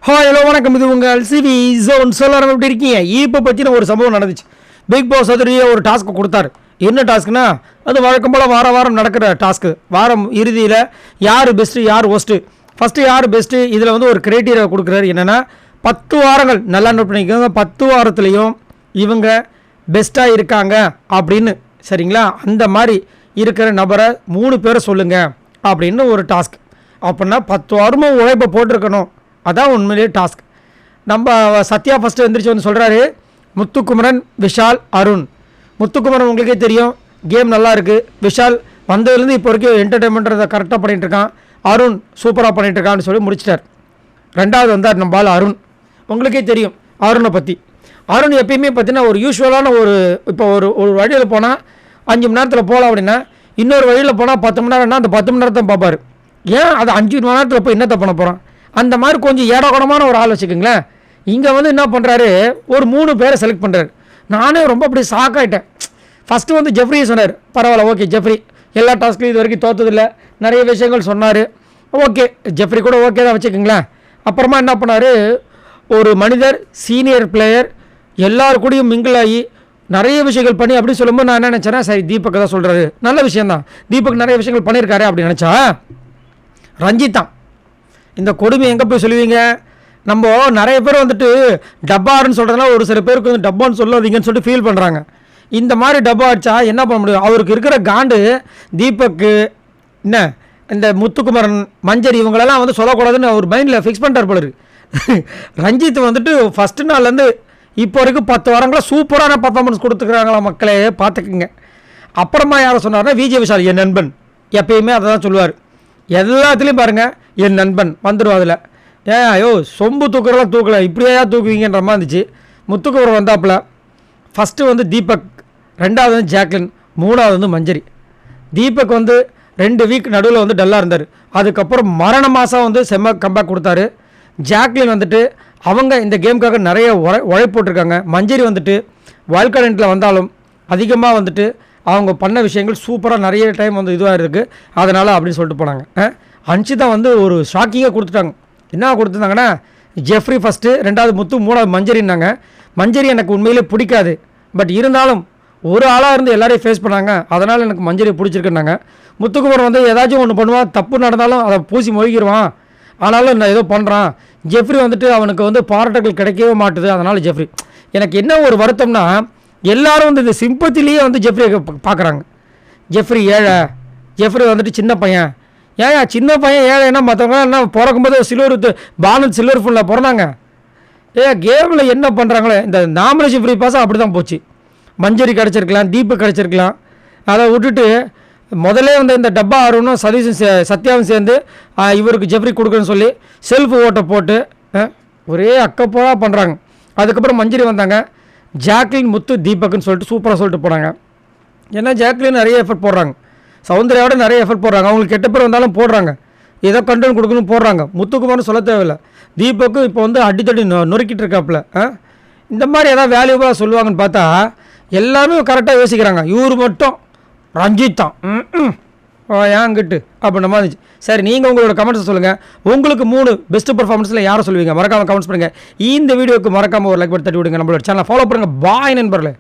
Hi hello வணக்கம், இது உங்கள் சிவி ஜோன். சொல்லலாம் எப்படி இருக்கீங்க? இப்போ பற்றின ஒரு சம்பவம் நடந்துச்சு. பிக் பாஸ் அதிலேயே ஒரு டாஸ்க்கு கொடுத்தாரு. என்ன டாஸ்க்குனா, அது வழக்கம் போல் வாரம் நடக்கிற டாஸ்க்கு. வாரம் இறுதியில் யார் பெஸ்ட்டு யார் ஒஸ்ட்டு, ஃபஸ்ட்டு யார் பெஸ்ட்டு, இதில் வந்து ஒரு கிரைட்டீரியா கொடுக்குறாரு. என்னென்னா 10 வாரங்கள் நல்லா நோட் பண்ணிக்கோங்க, 10 வாரத்துலேயும் இவங்க பெஸ்ட்டாக இருக்காங்க அப்படின்னு, சரிங்களா? அந்த மாதிரி இருக்கிற நபரை 3 பேரை சொல்லுங்கள் அப்படின்னு ஒரு டாஸ்க். அப்படின்னா 10 வாரமும் உழைப்பை போட்டிருக்கணும். அதான் உண்மையிலேயே டாஸ்க். நம்ம சத்யா ஃபஸ்ட்டு எழுந்திரிச்சு வந்து சொல்கிறாரு, முத்துக்குமரன், விஷால், அருண். முத்துக்குமரன் உங்களுக்கே தெரியும், கேம் நல்லா இருக்குது. விஷால் வந்ததுலேருந்து இப்போ வரைக்கும் என்டர்டைன்மெண்ட்றதை கரெக்டாக பண்ணிகிட்ருக்கான். அருண் சூப்பராக பண்ணிகிட்ருக்கான்னு சொல்லி முடிச்சிட்டார். ரெண்டாவது வந்தார் நம்ம ஆள் அருண். உங்களுக்கே தெரியும் அருணை பற்றி. அருண் எப்பயுமே பார்த்தீங்கன்னா ஒரு யூஸ்வலான இப்போ ஒரு வழியில் போனால் 5 மணி நேரத்தில் போகலாம் அப்படின்னா, இன்னொரு வழியில் போனால் 10 மணி நேரம்னா அந்த 10 மணி நேரத்தை பார்ப்பார். ஏன் அது 5 மணி நேரத்தில் போய் என்னத்தை பண்ண போகிறான்? அந்த மாதிரி கொஞ்சம் ஏடகுடமான ஒரு ஆள் வச்சுக்கோங்களேன். இங்கே வந்து என்ன பண்ணுறாரு, ஒரு 3 பேரை செலக்ட் பண்ணுறாரு. நானே ரொம்ப அப்படி ஷாக் ஆகிட்டேன். ஃபஸ்ட்டு வந்து ஜெஃப்ரி சொன்னார், பரவாயில்ல ஓகே ஜெஃப்ரி எல்லா டாஸ்க்லையும் இது வரைக்கும் தோற்றதில்லை, நிறைய விஷயங்கள் சொன்னார், ஓகே ஜெஃப்ரி கூட ஓகே தான் வச்சுக்கோங்களேன். அப்புறமா என்ன பண்ணார், ஒரு மனிதர், சீனியர் பிளேயர், எல்லாரு கூடயும் மிங்கிள் ஆகி நிறைய விஷயங்கள் பண்ணி அப்படி சொல்லும்போது நான் என்ன நினச்சேன்னா, சரி தீபக் தான் சொல்கிறாரு, நல்ல விஷயந்தான், தீபக் நிறைய விஷயங்கள் பண்ணியிருக்காரு அப்படின்னு நினச்சா, ரஞ்சித் தான் இந்த கொடுமை. எங்கே போய் சொல்லுவீங்க? நம்ம நிறைய பேர் வந்துட்டு டப்பாருன்னு சொல்கிறதுனால ஒரு சில பேருக்கு வந்து டப்பான்னு சொல்லாதீங்கன்னு சொல்லிட்டு ஃபீல் பண்ணுறாங்க. இந்த மாதிரி டப்பா அடிச்சா என்ன பண்ண முடியும்? அவருக்கு இருக்கிற காண்டு தீபக்கு, என்ன இந்த முத்துக்குமரன், மஞ்சரி, இவங்களெல்லாம் வந்து சொல்லக்கூடாதுன்னு அவர் மைண்டில் ஃபிக்ஸ் பண்ணிட்டார் போல இருக்கு. ரஞ்சித் வந்துட்டு ஃபஸ்ட்டு நாள்லேருந்து இப்போ வரைக்கும் 10 வாரங்களாக சூப்பரான பர்ஃபார்மன்ஸ் கொடுத்துக்கிறாங்களா மக்களே, பார்த்துக்குங்க. அப்புறமா யாரை சொன்னார்னா, விஜய் விஷால் என் நண்பன், எப்பயுமே அதை தான் சொல்லுவார். எல்லாத்துலேயும் பாருங்கள் என் நண்பன் வந்துடும். அதில் ஐயோ சொம்பு தூக்குறலாம் தூக்கலை, இப்படியா தூக்குவீங்கன்ற மாதிரி இருந்துச்சு. முத்துக்குமரன் வந்தாப்புல ஃபஸ்ட்டு வந்து தீபக், ரெண்டாவது வந்து ஜாக்லின், மூணாவது வந்து மஞ்சரி. தீபக் வந்து 2 வீக் நடுவில் வந்து டல்லாக இருந்தார். அதுக்கப்புறம் மரண மாதம் வந்து செம்ம கம்பேக் கொடுத்தாரு. ஜாக்லின் வந்துட்டு அவங்க இந்த கேமுக்காக நிறைய உழைப்பு போட்டிருக்காங்க. மஞ்சரி வந்துட்டு வால்கரண்ட்டில் வந்தாலும் அதிகமாக வந்துட்டு அவங்க பண்ண விஷயங்கள் சூப்பராக நிறைய டைம் வந்து இதுவாக இருக்குது, அதனால் அப்படின்னு சொல்லிட்டு போனாங்க. அன்ஷிதா வந்து ஒரு ஷாக்கிங்காக கொடுத்துட்டாங்க. என்ன கொடுத்துருந்தாங்கன்னா, ஜெஃப்ரி ஃபஸ்ட்டு, ரெண்டாவது முத்து, மூணாவது மஞ்சரின்னாங்க. மஞ்சரி எனக்கு உண்மையிலே பிடிக்காது, பட் இருந்தாலும் ஒரு ஆளாக இருந்து எல்லாரையும் ஃபேஸ் பண்ணாங்க, அதனால் எனக்கு மஞ்சரி பிடிச்சிருக்குன்னாங்க. முத்துக்குமரன் வந்து ஏதாச்சும் ஒன்று பண்ணுவான், தப்பு நடந்தாலும் அதை பூசி மொழிகிடுவான், ஆனாலும் நான் ஏதோ பண்ணுறான். ஜெஃப்ரி வந்துட்டு அவனுக்கு வந்து பாராட்டுகள் கிடைக்கவே மாட்டுது, அதனால் ஜெஃப்ரி. எனக்கு என்ன ஒரு வருத்தம்னா, எல்லோரும் வந்து இந்த சிம்பத்திலேயே வந்து ஜெஃப்ரியை பார்க்குறாங்க. ஜெஃப்ரி ஏழை, ஜெஃப்ரி வந்துட்டு சின்ன பையன். ஏன் சின்ன பையன் ஏழைன்னா மற்றவங்க என்ன பிறக்கும்போது சில்வர் ஃபோனில் பிறந்தாங்க. கேமில் என்ன பண்ணுறாங்களே, இந்த நாமினேஷன் ஃப்ரீ பாஸாக அப்படி தான் போச்சு. மஞ்சரி கிடச்சிருக்கலாம், தீபக் கிடச்சிருக்கலாம், அதை விட்டுட்டு முதலே வந்து இந்த டப்பா ஆர்வனும் சத்யாவும் சேர்ந்து இவருக்கு ஜெஃப்ரி கொடுக்குன்னு சொல்லி செல்ஃப் ஓட்டை போட்டு ஒரே அக்கப்போவாக பண்ணுறாங்க. அதுக்கப்புறம் மஞ்சரி வந்தாங்க, ஜாக்லின், முத்து, தீபக்குன்னு சொல்லிட்டு சூப்பராக சொல்லிட்டு போனாங்க. ஏன்னா ஜாக்லின் நிறைய எஃபர்ட் போடுறாங்க, சௌந்தர்யாவோட நிறைய எஃபர்ட் போடுறாங்க, அவங்களுக்கு கெட்ட பேர் வந்தாலும் போடுறாங்க, ஏதோ கண்டென்ட் கொடுக்கணும் போடுறாங்க. முத்துக்குமார்னு சொல்ல தேவையில்லை. தீபக்கு இப்போ வந்து அடித்தடி நொறுக்கிட்டு இருக்காப்புல. இந்த மாதிரி ஏதாவது வேல்யூவாக சொல்லுவாங்கன்னு பார்த்தா எல்லாமே கரெக்டாக யோசிக்கிறாங்க. இவர் மட்டும் ரஞ்சித் தான் ஏங்கிட்டு அப்படின்ற மாதிரி இருந்துச்சு. சரி, நீங்கள் உங்களோட கமெண்ட்ஸ் சொல்லுங்கள். உங்களுக்கு 3 பெஸ்ட் பர்ஃபார்மன்ஸில் யாரை சொல்லுவீங்க? மறக்காமல் கமெண்ட்ஸ் பண்ணுங்கள். இந்த வீடியோக்கு மறக்காமல் ஒரு லைக் பண்ணி தட்டி விடுங்க. நம்மளோட சேனலை ஃபாலோ பண்ணுங்கள். பாய் நண்பர்களே.